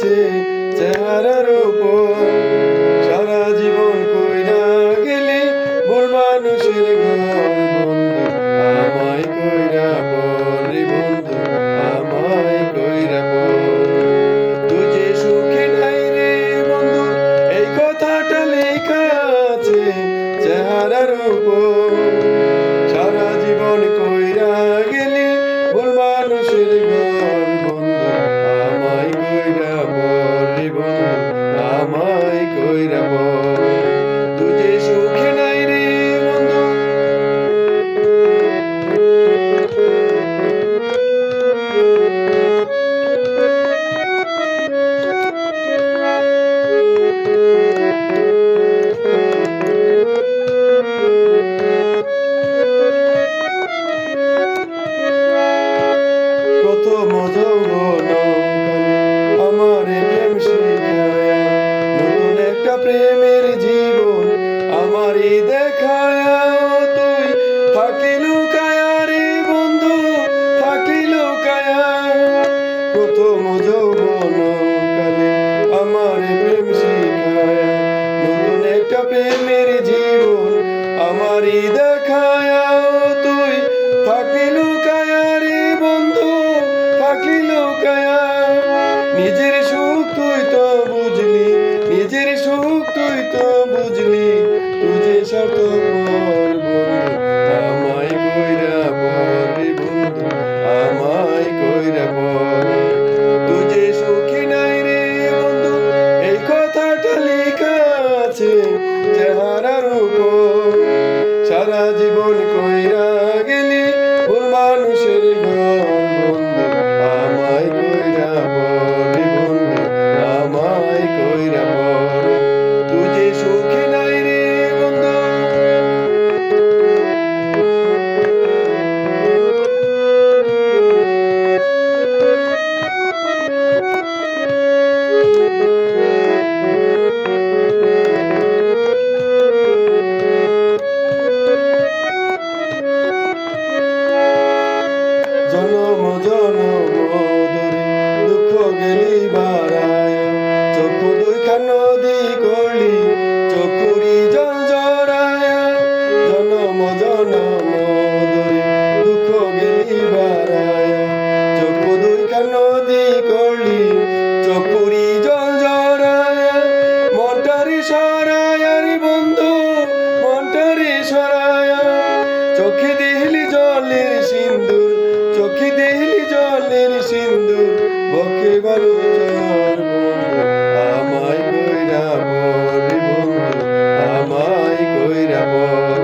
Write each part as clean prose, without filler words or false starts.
আছে চেহারার উপর। সারা জীবন কইরা গেলি ভুল মানুষের ঘর। বন্ধু আমায় কইরা বল রে বন্ধু, আমায় কইরা বল। তুই যে সুখে নাই রে বন্ধু, এই কথাটা লেখা আছে চেহারার উপর। সারা জীবন কইরা গেলি ভুল মানুষের ঘর। বন্ধু আমায় কইরা বল রে বন্ধু, আমায় কইরা বল। তুই যে সুখে নাই রে বন্ধু। প্রথম যৌবন আমারে প্রেম শিখায়া, নতুন একটা প্রেমের জীবন আমারই দেখায়া। তুই থাকলি লুকায়া রে বন্ধু, থাকলি লুকায়া। প্রথম যৌবন কালে আমারে প্রেম শিখায়া, নতুন একটা প্রেমের জীবন আমারই দেখায়া। তুই থাকলি লুকায়া রে বন্ধু, থাকলি লুকায়া। নিজের সুখ তুই তো বুঝলি, নিজের সুখ তুই তো বুঝলি। তুই যে স্বার্থপর বন্ধু, আমায় কইরা বল রে বন্ধু, আমায় কইরা বল। তুই যে সুখী নাই রে বন্ধু, এই কথাটা লেখা আছে চেহারার উপর। সারা জীবন কইরা গেলি ভুল মানুষের ঘর। বন্ধু আমায় কইরা বল রে বন্ধু, আমায় কইরা বল। তুই যে সুখী নাই রে বন্ধু। জনম জনম ধরে দুঃখ গেলি বাড়ায়া, চক্ষু দুইখান নদী করলি চক্ষুরি জল জড়ায়া। জনম জনম ধরে দুঃখ গেলি বাড়ায়া, চক্ষু দুইখান নদী করলি চক্ষুরি জল জড়ায়া। মনটারে সরায়া রে বন্ধু, মনটারে সরায়া। চোখে দিলি জলের সিন্দুর, চোখে দিলি জলের সিন্দুর। বকে ভালো চর বন্ধু, আমায় কইরা বল রে বন্ধু, আমায় কইরা বল।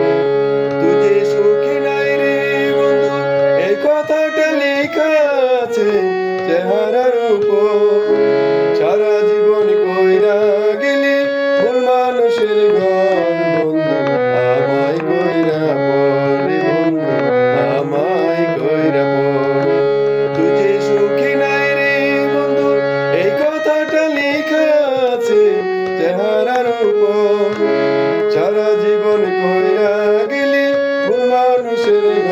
তুই যে সুখী নাই রে বন্ধু, এই কথাটা লেখা আছে চেহারার উপর। সারা জীবন কইরা গেলি ভুল মানুষের ঘর। বন্ধু আমায় কইরা বল রে বন্ধু, আমায় কইরা বল। তুই যে সুখী নাই রে বন্ধু, এই কথাটা লেখা আছে চেহারার উপর। সারা জীবন কইরা গেলি ভুল মানুষের ঘর।